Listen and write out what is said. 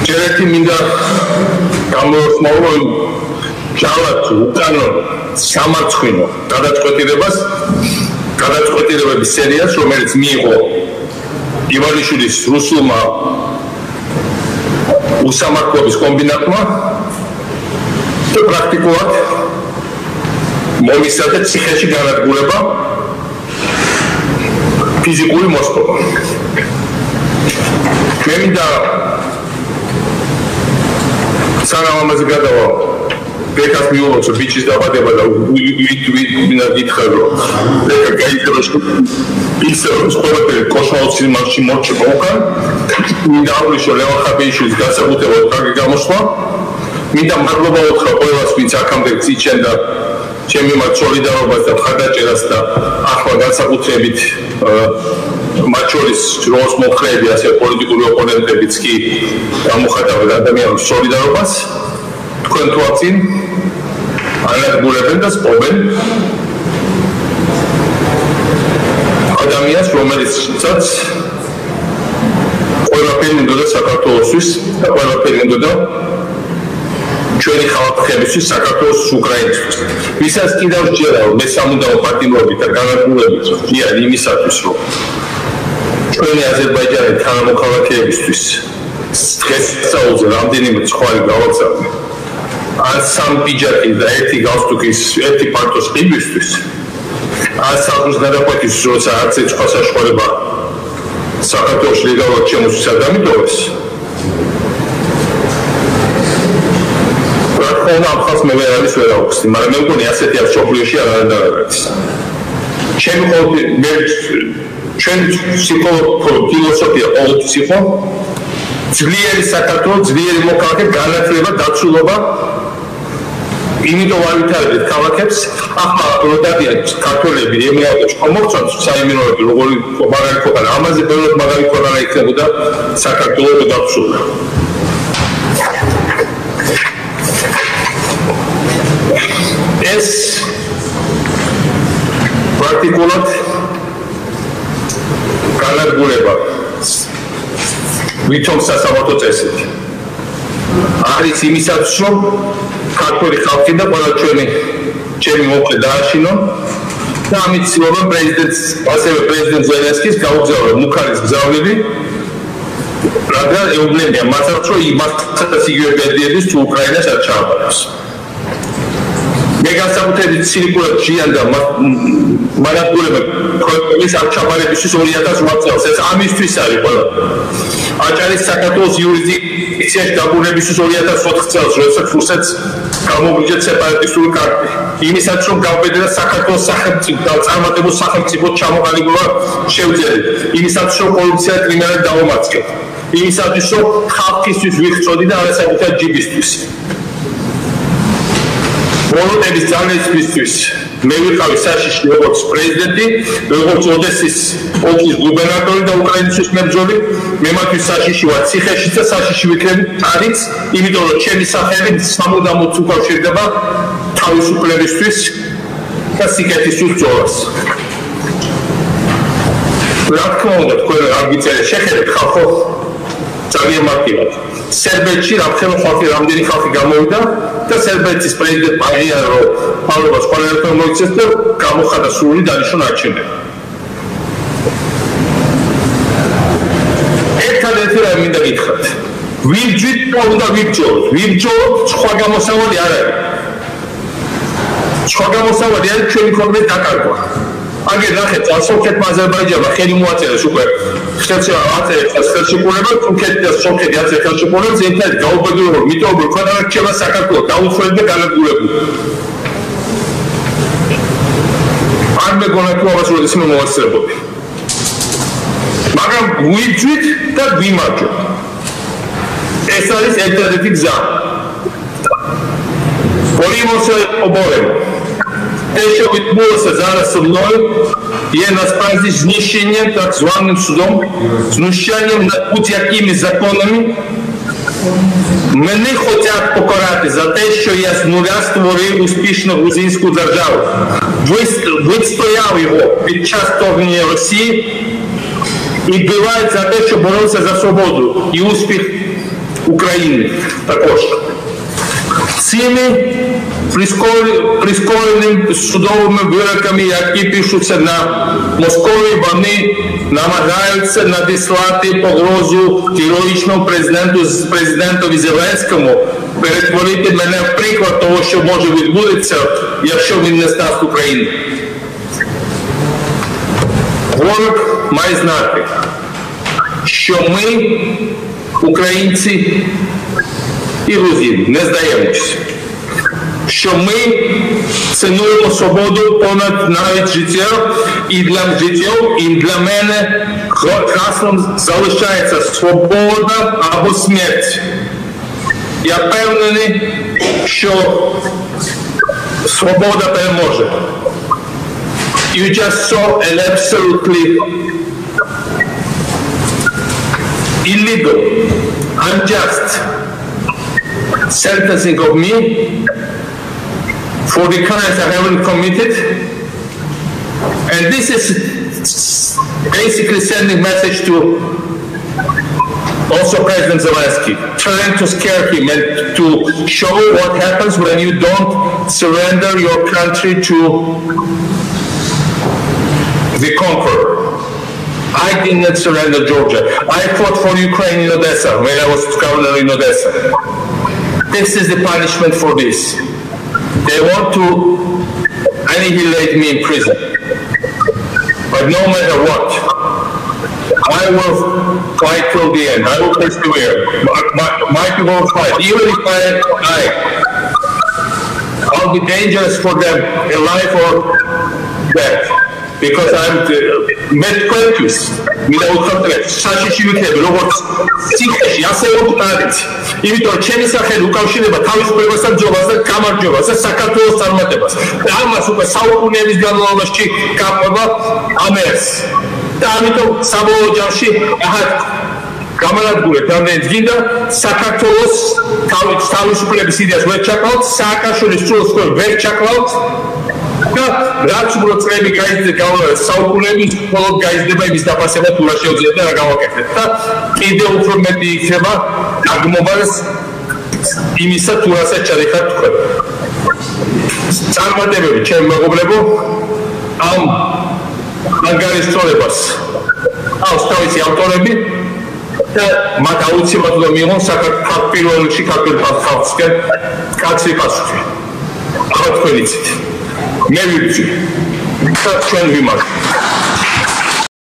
ჯერეთი მინდა გამოსმოვო ჯალათ უკანონო სამარცხვინო გადაწყვეტილებების სერიას, რომელიც მიიღო ივანიშვილის რუსულმა უსამართლობის კომბინატმა და პრაქტიკულად მომისადა ციხეში განადგურება ფიზიკური მოსპობა. მე მინდა სანამ ამაზე გადავა ბეკას მიულოცო ბიჭის დაბადება და მინდა გითხრა რომ ბეკა გაიწეროს ისე რომ ყველაფერი კოშმაუცის მარში მორჩება უკან მინდა აღვნიშნო ლევან ხაბეიშვილის განსაკუთრებულად კარგი გამოსვლა მინდა მადლობა უთხრა ყველას ვინც აქამდე წიჩენდა ჩემი მათ სოლიდარობას და მხარდაჭერას და ახლა განსაკუთრებით მათ შორის როს მომხრეები ასე პოლიტიკური ოპონენტებიც კი გამოხატავენ ადამიანის სოლიდარობას თქვენ თუ აწინ ანადგურებენ და სპობენ ადამიანს რომელიცაც ყველაფერი უნდოდა საქართველოსთვის და ყველაფერი უნდოდა ჩვენი ხალხებისთვის საქართველოს უკრაინისთვის ვისაც კიდევ სჯერა რომ მე სამუდამო პატიმრობით და განადგურებით ვღია იმისათვის რომ ჩვენი აზერბაიჯანი თანამოქალაქეებისთვის დღესასწაულზე რამდენიმე ცხვარი გავაცადე ან სამ პიჯაკი და ერთი გალსტუკის ერთი პარტოს ყიდვისთვის ან საფუძვლის გადაკვეთის როცა არც ერთ სხვა საშუალება საქართველოს ლეგალურად შემოსვლის არ დამიტოვეს რა ხალხს მე ვერ არის ვერ აუხსნი მაგრამ მე მგონი ასეთი არ სოფლიოში არ არის ჩემი ჩვენ ფილოსოფია ყოველთვის იყო ძლიერი საქართველო ძლიერი მოქალაქე განათლება დაცულობა იმიტომ ავითარებთ ქალაქებს ახლა რო დადიან ქართველები ემიგრანტებს ხომორცან საიმილოები როგორი მაგარი ქვეყანა ამაზე ბევრად მაგარი ქვეყანა იქნებოდა საქართველოს დაცულობა ეს პრაქტიკულად განადგურება ვითომ სასამართლო წესით არის იმისათვის რომ ქართული ხალხი და ყველა ჩემი მოკლე დააშინო და ამით ცდილობენ პრეზიდენტ ზელენსკის გაუგზავნო მუქარის გზავნილი რადგან ეუბნებიან მათაც რომ იმასაც იგივე პერიოდის თუ უკრაინას არ ჩააბარებს მე განსაკუთრებით ცინიკურად ჟიან და მარადურება ქვეყნის არჩაბარებისთვის 2008 წელს ეს ამისთვის არის ყველა აჭარის საქართველოს იურისდიქციაში დაბრუნებისთვის 2004 წელს როდესაც რუსეთს გამოგვიჯეთ სეპარატისტული კარტი იმისაც რომ გავბედდა საქართველოს სახელმწიფო და წარმატებულ სახელმწიფოდ ჩამოყალიბება შევძელით იმისაც რომ კორუფცია კრიმინალად დავამარცხეთ იმისათვის რომ ხალხისთვის ვიხწოდი და არასაკუთარ ჯიბისთვის მონოტების ძალისხმისთვის მე ვიყავი საშიში როგორც პრეზიდენტი, როგორც ოდესის ოლქის გუბერნატორი და უკრაინის მებრძოლი, მე მათთვის საშიში ვარ ციხეში და საშიში ვიქნები არიც, იმიტომ რომ ჩემი სახელი სამუდამოდ უკავშირდება თავისუფლებისთვის და სიკეთისთვის ბრძოლას. რა თქმა უნდა, თქვენ არ გიწერეთ შეხედეთ ხალხო ძალიან მარტივად. სერბეთში რამდენი ხალხი გამოვიდა და სერბეთის პრეზიდენტ პაჟიანო პავლობას ყველაფერს მოიცეს და გამოხატა სრული დანიშნულ არჩევნები. ერთადერთი რამ მინდა გითხრათ. ვიბჯვით და უნდა ვიბჯოლოთ. ვიბჯოლოთ, სხვა გამოსავალი არ არის. სხვა გამოსავალი არის ჩვენი ქვეყნის დაკარგვა. აგერ ნახეთ, სომხეთმა აზერბაიჯანმა ხელი მოაწერეს უკვე ხელშეკრულება, თურქეთი და სომხეთი აწერეს ხელშეკრულებას, ერთად გაუბედურებულ, მიტოვებულ ქვეყანა რჩება საქართველოს, დაუცველად და განადგურებული. არ მეგონა თუ ამას როდის მოვასწრებოდი. მაგრამ ვიბჯვით და ვიმარჯვეთ. ეს არის ერთადერთი გზა. Полимосы обоим. Еще відбулося зараз зі мною є насправді знищення так званим судом, знущанням над будь-якими законами. Мене хочуть покарати за те, що я з нуля створив успішну грузинську державу. Відстояв його під час вторгнення Росії і вбивають за те, що боровся за свободу і успіх України також. Цими прискореними судовими вироками, які пишуться на Московії, вони намагаються надіслати погрозу героїчному президентові Зеленському, перетворити мене в приклад того, що може відбутися, якщо він не здасть Україну. Ворог має знати, що ми, українці і грузини, не здаємося. Що ми цінуємо свободу понад навіть життя, і для мене гаслом залишається свобода або смерть. Я впевнений, що свобода переможе. You just saw an absolutely illegal, unjust sentencing of me for the crimes I haven't committed, and this is basically sending message to also President Zelensky, trying to scare him and to show what happens when you don't surrender your country to the conqueror. I didn't surrender Georgia. I fought for Ukraine in Odessa when I was governor in Odessa. This is the punishment for this. They want to annihilate me in prison. But no matter what, I will fight till the end. I will persevere. My people will fight. Even if I die, I'll be dangerous for them, alive or dead. Because I'm მეთქვენთვის მინდა ვუთხრათ საშიში ვიქნები როგორც ციხეში ასე ვუტყარეთ იმიტომ ჩემი სახელი უკავშირდება თავისუფლებასთან ჯობას და გამარჯვებას და საქართველოს წარმატებას და ამას უკვე საუკუნეების განმავლობაში გაყვება ამერს და ამიტომ საბოლოო ჯამში ახლა გამარჯვებით რამდენიც გინდა საქართველოს თავისუფლების იდეას ვერ ჩაკლავთ სააკაშვილის სრულს ვერ ჩაკლავთ და რაც უბრალოდ წლები გაიზრდა საუკუნეების მხოლოდ გაიზრდება იმის დაფასება თუ რა შეუძლია და რა გავაკეთეთ და კიდევ უფრო მეტი იქნება დაგმობას იმისა თუ რასაც ჩადიხართ თქვენ წარმატებები ჩემი მეგობრებო ამ ანგარიშწორებას აქვს თავისი ავტორები და მათ აუცილებლად უნდა მიიღონ საქართველოს პირველ რიგში ქართული ხალხისგან კაცრი პასუხი ახლა თქვენ იცით მე ვიბრძვი და ჩვენ ვიმართ